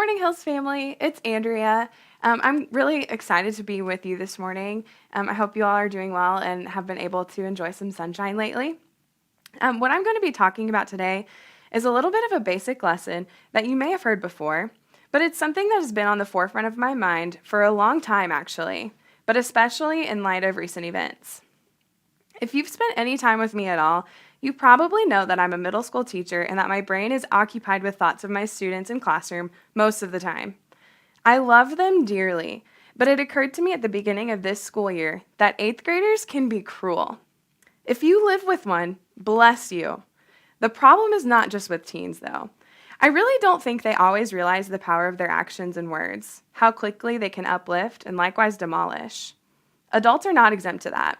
morning, Hills family. It's Andrea. I'm really excited to be with you this morning. I hope you all are doing well and have been able to enjoy some sunshine lately. What I'm going to be talking about today is a little bit of a basic lesson that you may have heard before, but it's something that has been on the forefront of my mind for a long time, actually, but especially in light of recent events. If you've spent any time with me at all, you probably know that I'm a middle school teacher and that my brain is occupied with thoughts of my students in classroom most of the time. I love them dearly, but it occurred to me at the beginning of this school year that eighth graders can be cruel. If you live with one, bless you. The problem is not just with teens, though. I really don't think they always realize the power of their actions and words, how quickly they can uplift and likewise demolish. Adults are not exempt to that.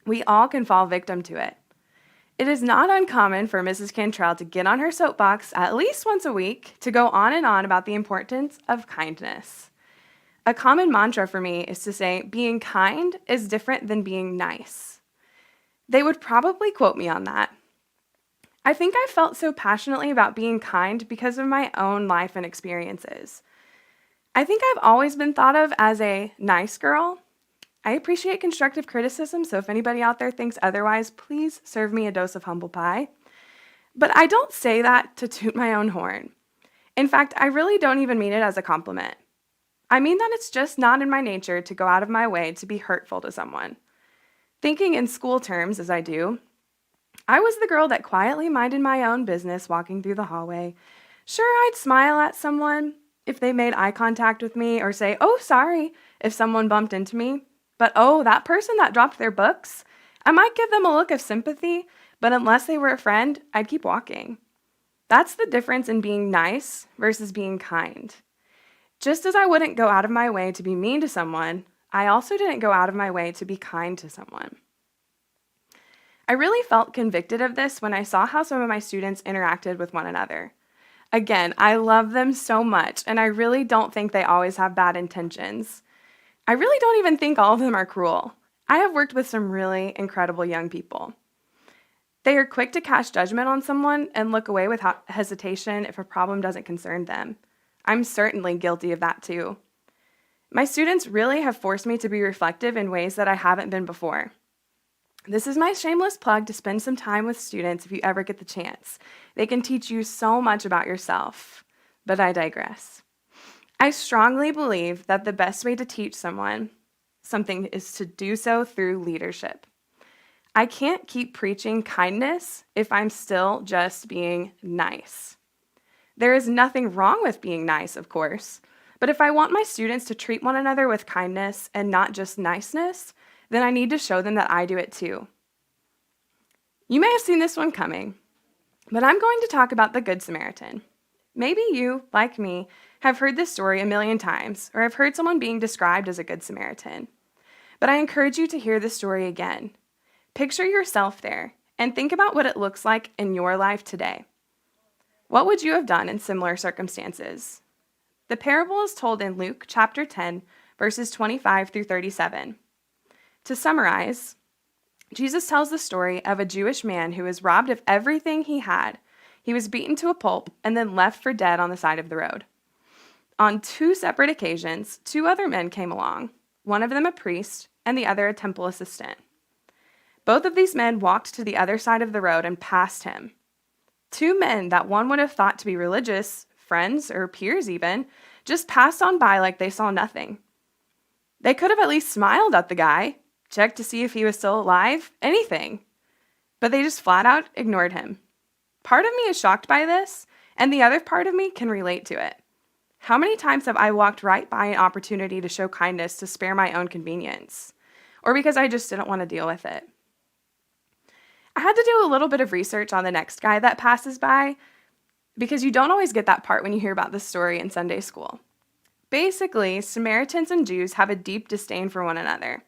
We all can fall victim to it. It is not uncommon for Mrs. Cantrell to get on her soapbox at least once a week to go on and on about the importance of kindness. A common mantra for me is to say, being kind is different than being nice. They would probably quote me on that. I think I felt so passionately about being kind because of my own life and experiences. I think I've always been thought of as a nice girl. I appreciate constructive criticism, so if anybody out there thinks otherwise, please serve me a dose of humble pie. But I don't say that to toot my own horn. In fact, I really don't even mean it as a compliment. I mean that it's just not in my nature to go out of my way to be hurtful to someone. Thinking in school terms, as I do, I was the girl that quietly minded my own business walking through the hallway. Sure, I'd smile at someone if they made eye contact with me or say, "Oh, sorry," if someone bumped into me. But oh, that person that dropped their books, I might give them a look of sympathy, but unless they were a friend, I'd keep walking. That's the difference in being nice versus being kind. Just as I wouldn't go out of my way to be mean to someone, I also didn't go out of my way to be kind to someone. I really felt convicted of this when I saw how some of my students interacted with one another. Again, I love them so much, and I really don't think they always have bad intentions. I really don't even think all of them are cruel. I have worked with some really incredible young people. They are quick to cast judgment on someone and look away with hesitation if a problem doesn't concern them. I'm certainly guilty of that too. My students really have forced me to be reflective in ways that I haven't been before. This is my shameless plug to spend some time with students if you ever get the chance. They can teach you so much about yourself, but I digress. I strongly believe that the best way to teach someone something is to do so through leadership. I can't keep preaching kindness if I'm still just being nice. There is nothing wrong with being nice, of course, but if I want my students to treat one another with kindness and not just niceness, then I need to show them that I do it too. You may have seen this one coming, but I'm going to talk about the Good Samaritan. Maybe you, like me, have heard this story a million times, or have heard someone being described as a Good Samaritan. But I encourage you to hear this story again. Picture yourself there, and think about what it looks like in your life today. What would you have done in similar circumstances? The parable is told in Luke chapter 10, verses 25 through 37. To summarize, Jesus tells the story of a Jewish man who was robbed of everything he had. He was beaten to a pulp and then left for dead on the side of the road. On two separate occasions, two other men came along, one of them a priest and the other a temple assistant. Both of these men walked to the other side of the road and passed him. Two men that one would have thought to be religious, friends or peers even, just passed on by like they saw nothing. They could have at least smiled at the guy, checked to see if he was still alive, anything. But they just flat out ignored him. Part of me is shocked by this, and the other part of me can relate to it. How many times have I walked right by an opportunity to show kindness to spare my own convenience? Or because I just didn't want to deal with it? I had to do a little bit of research on the next guy that passes by, because you don't always get that part when you hear about this story in Sunday school. Basically, Samaritans and Jews have a deep disdain for one another.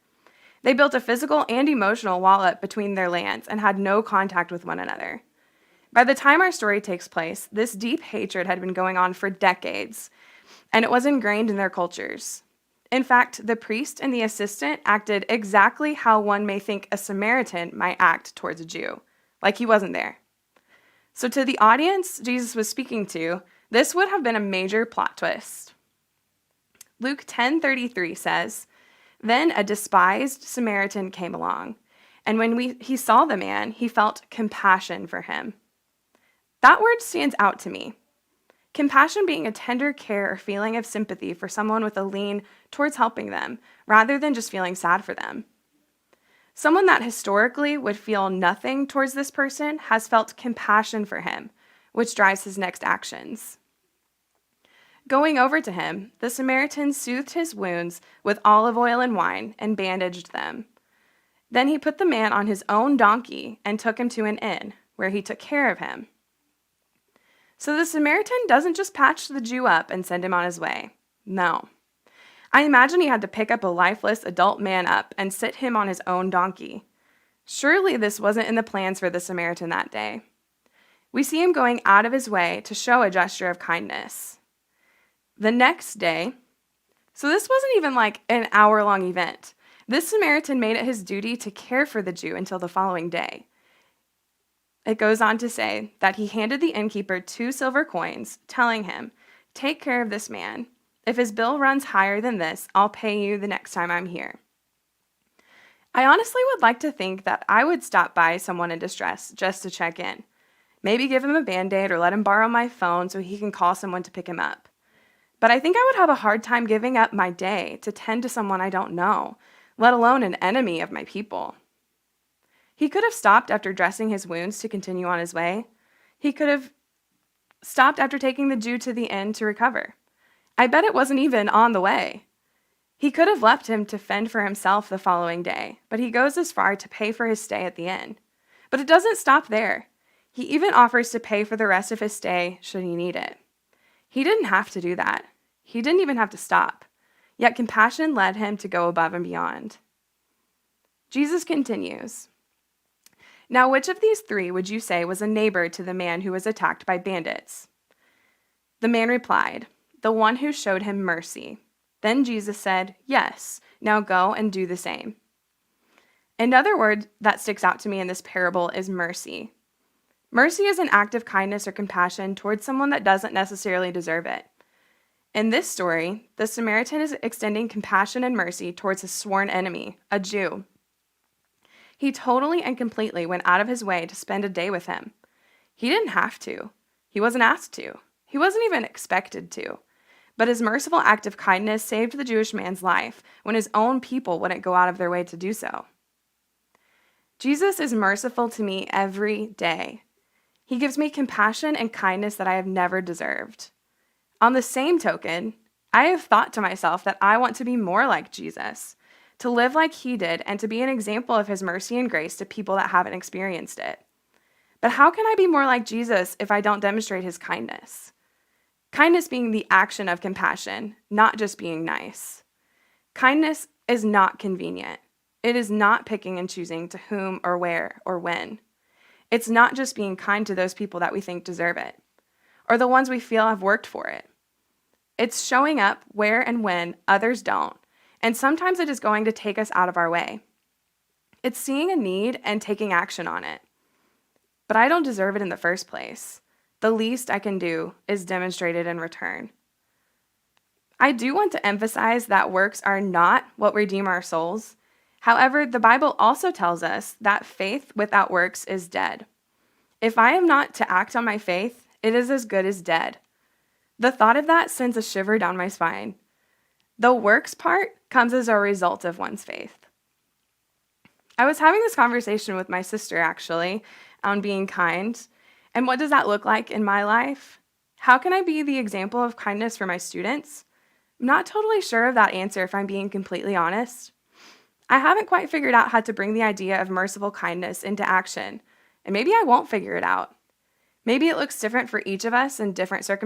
They built a physical and emotional wall up between their lands and had no contact with one another. By the time our story takes place, this deep hatred had been going on for decades, and it was ingrained in their cultures. In fact, the priest and the assistant acted exactly how one may think a Samaritan might act towards a Jew, like he wasn't there. So to the audience Jesus was speaking to, This would have been a major plot twist. Luke 10:33 says, "Then a despised Samaritan came along, and when he saw the man, he felt compassion for him." That word stands out to me. Compassion being a tender care or feeling of sympathy for someone with a lean towards helping them, rather than just feeling sad for them. Someone that historically would feel nothing towards this person has felt compassion for him, which drives his next actions. Going over to him, the Samaritan soothed his wounds with olive oil and wine and bandaged them. Then he put the man on his own donkey and took him to an inn, where he took care of him. So the Samaritan doesn't just patch the Jew up and send him on his way. No. I imagine he had to pick up a lifeless adult man up and sit him on his own donkey. Surely this wasn't in the plans for the Samaritan that day. We see him going out of his way to show a gesture of kindness. The next day, so this wasn't even like an hour-long event. This Samaritan made it his duty to care for the Jew until the following day. It goes on to say that he handed the innkeeper 2 silver coins, telling him, "Take care of this man. If his bill runs higher than this, I'll pay you the next time I'm here." I honestly would like to think that I would stop by someone in distress just to check in. Maybe give him a Band-Aid or let him borrow my phone so he can call someone to pick him up. But I think I would have a hard time giving up my day to tend to someone I don't know, let alone an enemy of my people. He could have stopped after dressing his wounds to continue on his way. He could have stopped after taking the Jew to the inn to recover. I bet it wasn't even on the way. He could have left him to fend for himself the following day, but he goes as far to pay for his stay at the inn. But it doesn't stop there. He even offers to pay for the rest of his stay should he need it. He didn't have to do that. He didn't even have to stop. Yet compassion led him to go above and beyond. Jesus continues, "Now which of these 3 would you say was a neighbor to the man who was attacked by bandits?" The man replied, "The one who showed him mercy." Then Jesus said, "Yes, now go and do the same." Another word that sticks out to me in this parable is mercy. Mercy is an act of kindness or compassion towards someone that doesn't necessarily deserve it. In this story, the Samaritan is extending compassion and mercy towards his sworn enemy, a Jew. He totally and completely went out of his way to spend a day with him. He didn't have to. He wasn't asked to. He wasn't even expected to. But his merciful act of kindness saved the Jewish man's life when his own people wouldn't go out of their way to do so. Jesus is merciful to me every day. He gives me compassion and kindness that I have never deserved. On the same token, I have thought to myself that I want to be more like Jesus, to live like he did, and to be an example of his mercy and grace to people that haven't experienced it. But how can I be more like Jesus if I don't demonstrate his kindness? Kindness being the action of compassion, not just being nice. Kindness is not convenient. It is not picking and choosing to whom or where or when. It's not just being kind to those people that we think deserve it, or the ones we feel have worked for it. It's showing up where and when others don't, and sometimes it is going to take us out of our way. It's seeing a need and taking action on it. But I don't deserve it in the first place. The least I can do is demonstrate it in return. I do want to emphasize that works are not what redeem our souls. However, the Bible also tells us that faith without works is dead. If I am not to act on my faith, it is as good as dead. The thought of that sends a shiver down my spine. The works part comes as a result of one's faith. I was having this conversation with my sister, actually, on being kind. And what does that look like in my life? How can I be the example of kindness for my students? I'm not totally sure of that answer, if I'm being completely honest. I haven't quite figured out how to bring the idea of merciful kindness into action, and maybe I won't figure it out. Maybe it looks different for each of us in different circumstances.